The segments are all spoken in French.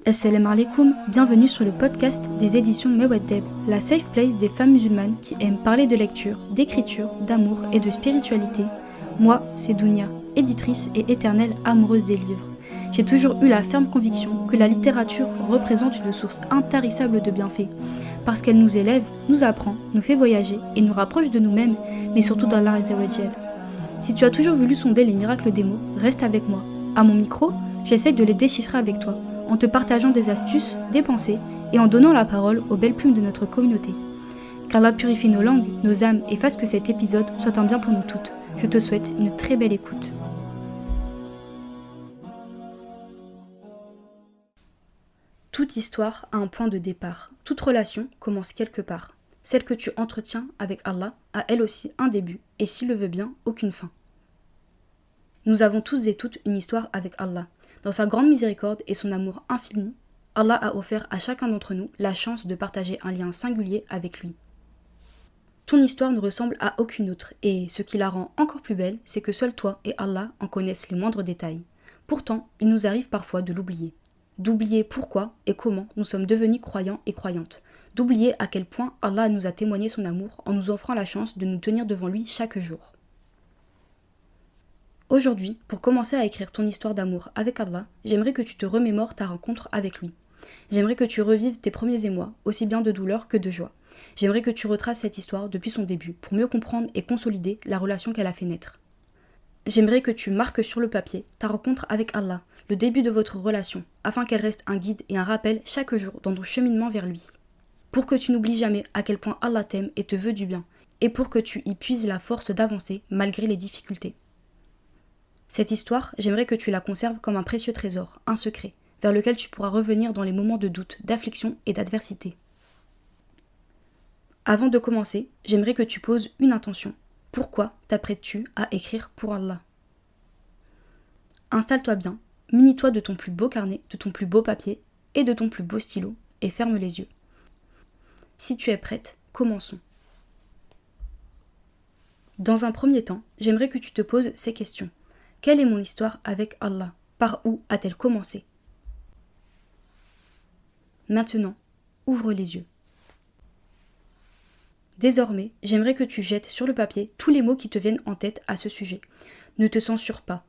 Assalamu alaikum, bienvenue sur le podcast des éditions Mewaddeb, la safe place des femmes musulmanes qui aiment parler de lecture, d'écriture, d'amour et de spiritualité. Moi, c'est Dounia, éditrice et éternelle amoureuse des livres. J'ai toujours eu la ferme conviction que la littérature représente une source intarissable de bienfaits, parce qu'elle nous élève, nous apprend, nous fait voyager et nous rapproche de nous-mêmes, mais surtout d'Allah Azza wa Jal. Si tu as toujours voulu sonder les miracles des mots, reste avec moi. À mon micro, j'essaye de les déchiffrer avec toi, en te partageant des astuces, des pensées et en donnant la parole aux belles plumes de notre communauté. Qu'Allah purifie nos langues, nos âmes et fasse que cet épisode soit un bien pour nous toutes. Je te souhaite une très belle écoute. Toute histoire a un point de départ. Toute relation commence quelque part. Celle que tu entretiens avec Allah a elle aussi un début et s'il le veut bien, aucune fin. Nous avons tous et toutes une histoire avec Allah. Dans sa grande miséricorde et son amour infini, Allah a offert à chacun d'entre nous la chance de partager un lien singulier avec lui. Ton histoire ne ressemble à aucune autre et ce qui la rend encore plus belle, c'est que seul toi et Allah en connaissent les moindres détails. Pourtant, il nous arrive parfois de l'oublier. D'oublier pourquoi et comment nous sommes devenus croyants et croyantes. D'oublier à quel point Allah nous a témoigné son amour en nous offrant la chance de nous tenir devant lui chaque jour. Aujourd'hui, pour commencer à écrire ton histoire d'amour avec Allah, j'aimerais que tu te remémores ta rencontre avec lui. J'aimerais que tu revives tes premiers émois, aussi bien de douleur que de joie. J'aimerais que tu retraces cette histoire depuis son début, pour mieux comprendre et consolider la relation qu'elle a fait naître. J'aimerais que tu marques sur le papier ta rencontre avec Allah, le début de votre relation, afin qu'elle reste un guide et un rappel chaque jour dans ton cheminement vers lui. Pour que tu n'oublies jamais à quel point Allah t'aime et te veut du bien, et pour que tu y puises la force d'avancer malgré les difficultés. Cette histoire, j'aimerais que tu la conserves comme un précieux trésor, un secret, vers lequel tu pourras revenir dans les moments de doute, d'affliction et d'adversité. Avant de commencer, j'aimerais que tu poses une intention. Pourquoi t'apprêtes-tu à écrire pour Allah ? Installe-toi bien, munis-toi de ton plus beau carnet, de ton plus beau papier et de ton plus beau stylo, et ferme les yeux. Si tu es prête, commençons. Dans un premier temps, j'aimerais que tu te poses ces questions. Quelle est mon histoire avec Allah ? Par où a-t-elle commencé ? Maintenant, ouvre les yeux. Désormais, j'aimerais que tu jettes sur le papier tous les mots qui te viennent en tête à ce sujet. Ne te censure pas.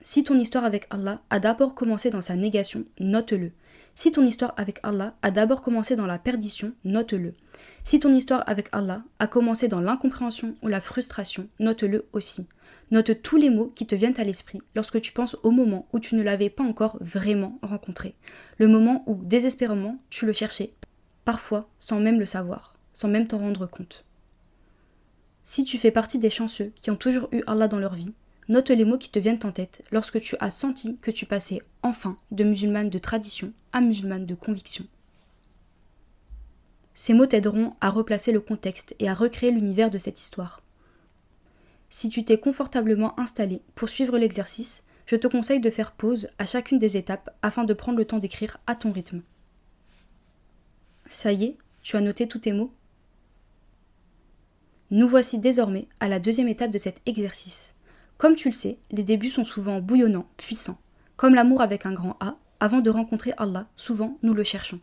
Si ton histoire avec Allah a d'abord commencé dans sa négation, note-le. Si ton histoire avec Allah a d'abord commencé dans la perdition, note-le. Si ton histoire avec Allah a commencé dans l'incompréhension ou la frustration, note-le aussi. Note tous les mots qui te viennent à l'esprit lorsque tu penses au moment où tu ne l'avais pas encore vraiment rencontré. Le moment où, désespérément, tu le cherchais, parfois sans même le savoir, sans même t'en rendre compte. Si tu fais partie des chanceux qui ont toujours eu Allah dans leur vie, note les mots qui te viennent en tête lorsque tu as senti que tu passais enfin de musulmane de tradition à musulmane de conviction. Ces mots t'aideront à replacer le contexte et à recréer l'univers de cette histoire. Si tu t'es confortablement installé pour suivre l'exercice, je te conseille de faire pause à chacune des étapes afin de prendre le temps d'écrire à ton rythme. Ça y est, tu as noté tous tes mots ? Nous voici désormais à la deuxième étape de cet exercice. Comme tu le sais, les débuts sont souvent bouillonnants, puissants. Comme l'amour avec un grand A, avant de rencontrer Allah, souvent nous le cherchons.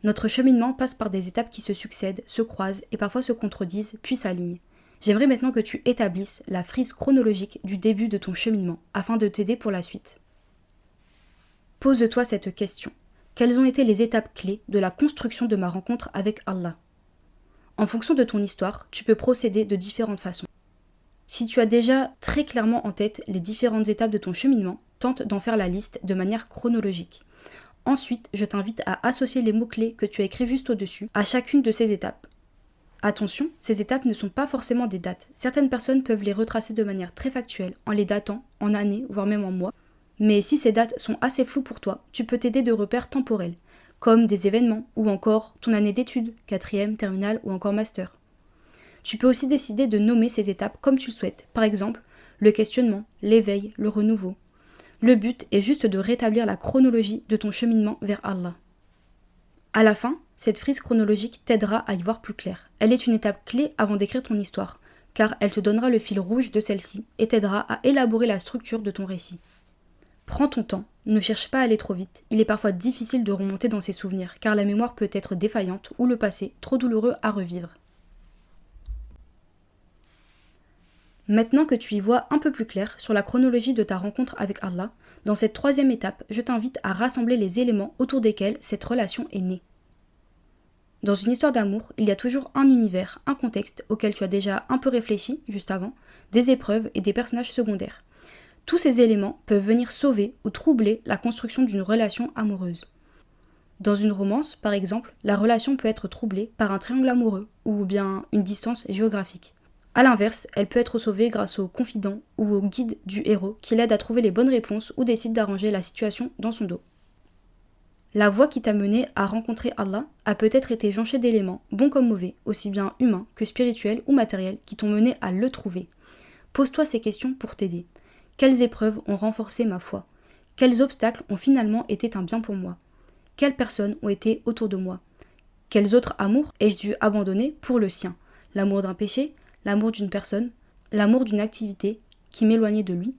Notre cheminement passe par des étapes qui se succèdent, se croisent et parfois se contredisent, puis s'alignent. J'aimerais maintenant que tu établisses la frise chronologique du début de ton cheminement, afin de t'aider pour la suite. Pose-toi cette question. Quelles ont été les étapes clés de la construction de ma rencontre avec Allah ? En fonction de ton histoire, tu peux procéder de différentes façons. Si tu as déjà très clairement en tête les différentes étapes de ton cheminement, tente d'en faire la liste de manière chronologique. Ensuite, je t'invite à associer les mots-clés que tu as écrits juste au-dessus à chacune de ces étapes. Attention, ces étapes ne sont pas forcément des dates. Certaines personnes peuvent les retracer de manière très factuelle, en les datant, en années, voire même en mois. Mais si ces dates sont assez floues pour toi, tu peux t'aider de repères temporels, comme des événements, ou encore ton année d'études, 4e, terminale ou encore master. Tu peux aussi décider de nommer ces étapes comme tu le souhaites, par exemple, le questionnement, l'éveil, le renouveau. Le but est juste de rétablir la chronologie de ton cheminement vers Allah. À la fin, cette frise chronologique t'aidera à y voir plus clair. Elle est une étape clé avant d'écrire ton histoire, car elle te donnera le fil rouge de celle-ci et t'aidera à élaborer la structure de ton récit. Prends ton temps, ne cherche pas à aller trop vite. Il est parfois difficile de remonter dans ses souvenirs, car la mémoire peut être défaillante ou le passé trop douloureux à revivre. Maintenant que tu y vois un peu plus clair sur la chronologie de ta rencontre avec Allah, dans cette troisième étape, je t'invite à rassembler les éléments autour desquels cette relation est née. Dans une histoire d'amour, il y a toujours un univers, un contexte auquel tu as déjà un peu réfléchi juste avant, des épreuves et des personnages secondaires. Tous ces éléments peuvent venir sauver ou troubler la construction d'une relation amoureuse. Dans une romance, par exemple, la relation peut être troublée par un triangle amoureux ou bien une distance géographique. A l'inverse, elle peut être sauvée grâce au confident ou au guide du héros qui l'aide à trouver les bonnes réponses ou décide d'arranger la situation dans son dos. La voie qui t'a mené à rencontrer Allah a peut-être été jonchée d'éléments, bons comme mauvais, aussi bien humains que spirituels ou matériels, qui t'ont mené à le trouver. Pose-toi ces questions pour t'aider. Quelles épreuves ont renforcé ma foi? Quels obstacles ont finalement été un bien pour moi? Quelles personnes ont été autour de moi? Quels autres amours ai-je dû abandonner pour le sien? L'amour d'un péché, l'amour d'une personne, l'amour d'une activité qui m'éloignait de lui?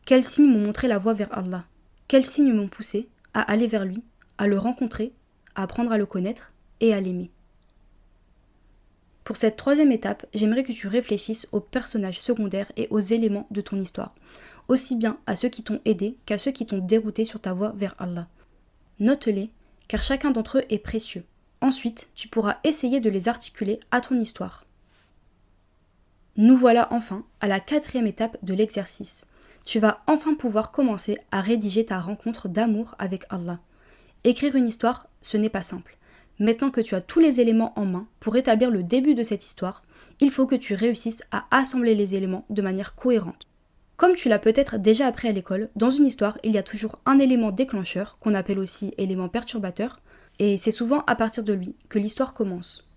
Quels signes m'ont montré la voie vers Allah? Quels signes m'ont poussé à aller vers lui, à le rencontrer, à apprendre à le connaître et à l'aimer? Pour cette troisième étape, j'aimerais que tu réfléchisses aux personnages secondaires et aux éléments de ton histoire, aussi bien à ceux qui t'ont aidé qu'à ceux qui t'ont dérouté sur ta voie vers Allah. Note-les, car chacun d'entre eux est précieux. Ensuite, tu pourras essayer de les articuler à ton histoire. Nous voilà enfin à la quatrième étape de l'exercice. Tu vas enfin pouvoir commencer à rédiger ta rencontre d'amour avec Allah. Écrire une histoire, ce n'est pas simple. Maintenant que tu as tous les éléments en main pour établir le début de cette histoire, il faut que tu réussisses à assembler les éléments de manière cohérente. Comme tu l'as peut-être déjà appris à l'école, dans une histoire, il y a toujours un élément déclencheur, qu'on appelle aussi élément perturbateur, et c'est souvent à partir de lui que l'histoire commence.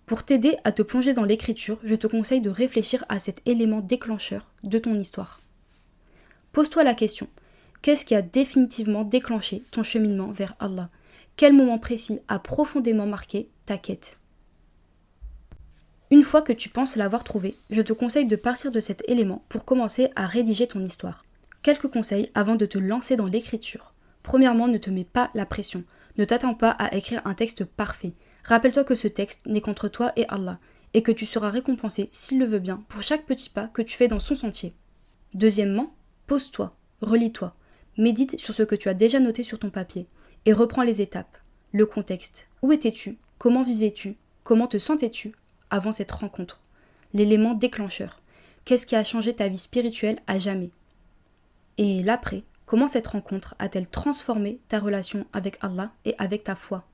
Pour t'aider à te plonger dans l'écriture, je te conseille de réfléchir à cet élément déclencheur de ton histoire. Pose-toi la question, qu'est-ce qui a définitivement déclenché ton cheminement vers Allah? Quel moment précis a profondément marqué ta quête? Une fois que tu penses l'avoir trouvé, je te conseille de partir de cet élément pour commencer à rédiger ton histoire. Quelques conseils avant de te lancer dans l'écriture. Premièrement, ne te mets pas la pression. Ne t'attends pas à écrire un texte parfait. Rappelle-toi que ce texte n'est qu'entre toi et Allah, et que tu seras récompensé, s'il le veut bien, pour chaque petit pas que tu fais dans son sentier. Deuxièmement, pose-toi, relis-toi, médite sur ce que tu as déjà noté sur ton papier, et reprends les étapes, le contexte. Où étais-tu? Comment vivais-tu? Comment te sentais-tu avant cette rencontre? L'élément déclencheur. Qu'est-ce qui a changé ta vie spirituelle à jamais? Et l'après, comment cette rencontre a-t-elle transformé ta relation avec Allah et avec ta foi?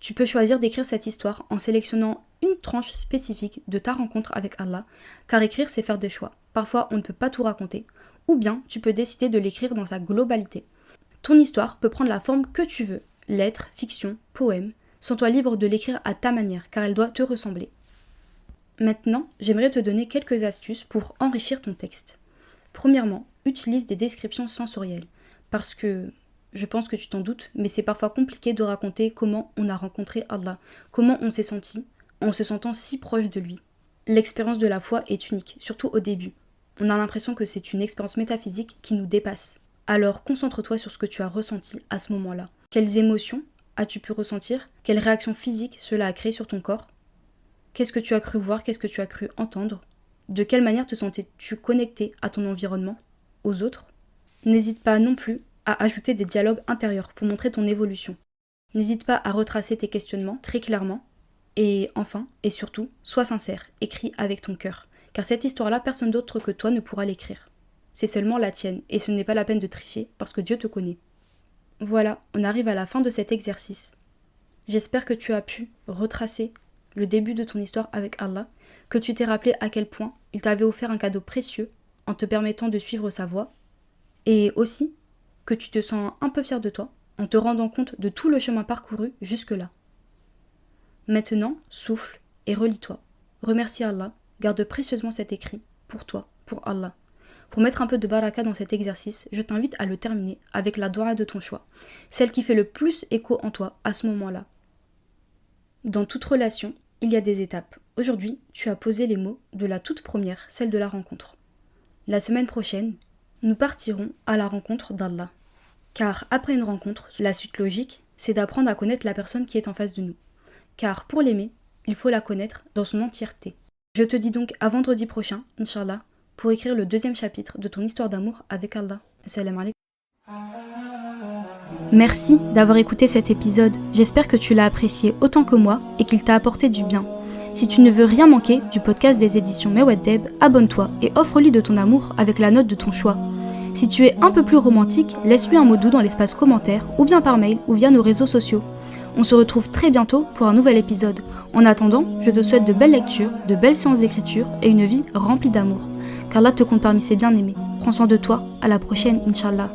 Tu peux choisir d'écrire cette histoire en sélectionnant une tranche spécifique de ta rencontre avec Allah, car écrire c'est faire des choix. Parfois on ne peut pas tout raconter, ou bien tu peux décider de l'écrire dans sa globalité. Ton histoire peut prendre la forme que tu veux, lettres, fiction, poème. Sens-toi libre de l'écrire à ta manière, car elle doit te ressembler. Maintenant, j'aimerais te donner quelques astuces pour enrichir ton texte. Premièrement, utilise des descriptions sensorielles, parce que, je pense que tu t'en doutes, mais c'est parfois compliqué de raconter comment on a rencontré Allah, comment on s'est senti, en se sentant si proche de lui. L'expérience de la foi est unique, surtout au début. On a l'impression que c'est une expérience métaphysique qui nous dépasse. Alors concentre-toi sur ce que tu as ressenti à ce moment-là. Quelles émotions as-tu pu ressentir? Quelle réaction physique cela a créé sur ton corps? Qu'est-ce que tu as cru voir? Qu'est-ce que tu as cru entendre? De quelle manière te sentais-tu connecté à ton environnement, aux autres? N'hésite pas non plus à ajouter des dialogues intérieurs pour montrer ton évolution. N'hésite pas à retracer tes questionnements très clairement. Et enfin, et surtout, sois sincère, écris avec ton cœur. Car cette histoire-là, personne d'autre que toi ne pourra l'écrire. C'est seulement la tienne, et ce n'est pas la peine de tricher, parce que Dieu te connaît. Voilà, on arrive à la fin de cet exercice. J'espère que tu as pu retracer le début de ton histoire avec Allah, que tu t'es rappelé à quel point il t'avait offert un cadeau précieux en te permettant de suivre sa voie, et aussi que tu te sens un peu fier de toi en te rendant compte de tout le chemin parcouru jusque-là. Maintenant, souffle et relis-toi. Remercie Allah, garde précieusement cet écrit, pour toi, pour Allah. Pour mettre un peu de baraka dans cet exercice, je t'invite à le terminer avec la doua de ton choix, celle qui fait le plus écho en toi à ce moment-là. Dans toute relation, il y a des étapes. Aujourd'hui, tu as posé les mots de la toute première, celle de la rencontre. La semaine prochaine, nous partirons à la rencontre d'Allah. Car après une rencontre, la suite logique, c'est d'apprendre à connaître la personne qui est en face de nous. Car pour l'aimer, il faut la connaître dans son entièreté. Je te dis donc à vendredi prochain, Inch'Allah, pour écrire le 2e chapitre de ton histoire d'amour avec Allah. Salam alaikum. Merci d'avoir écouté cet épisode. J'espère que tu l'as apprécié autant que moi et qu'il t'a apporté du bien. Si tu ne veux rien manquer du podcast des éditions Mewaddeb, abonne-toi et offre-lui de ton amour avec la note de ton choix. Si tu es un peu plus romantique, laisse-lui un mot doux dans l'espace commentaire ou bien par mail ou via nos réseaux sociaux. On se retrouve très bientôt pour un nouvel épisode. En attendant, je te souhaite de belles lectures, de belles séances d'écriture et une vie remplie d'amour. Qu'Allah te compte parmi ses bien-aimés. Prends soin de toi, à la prochaine, Inch'Allah.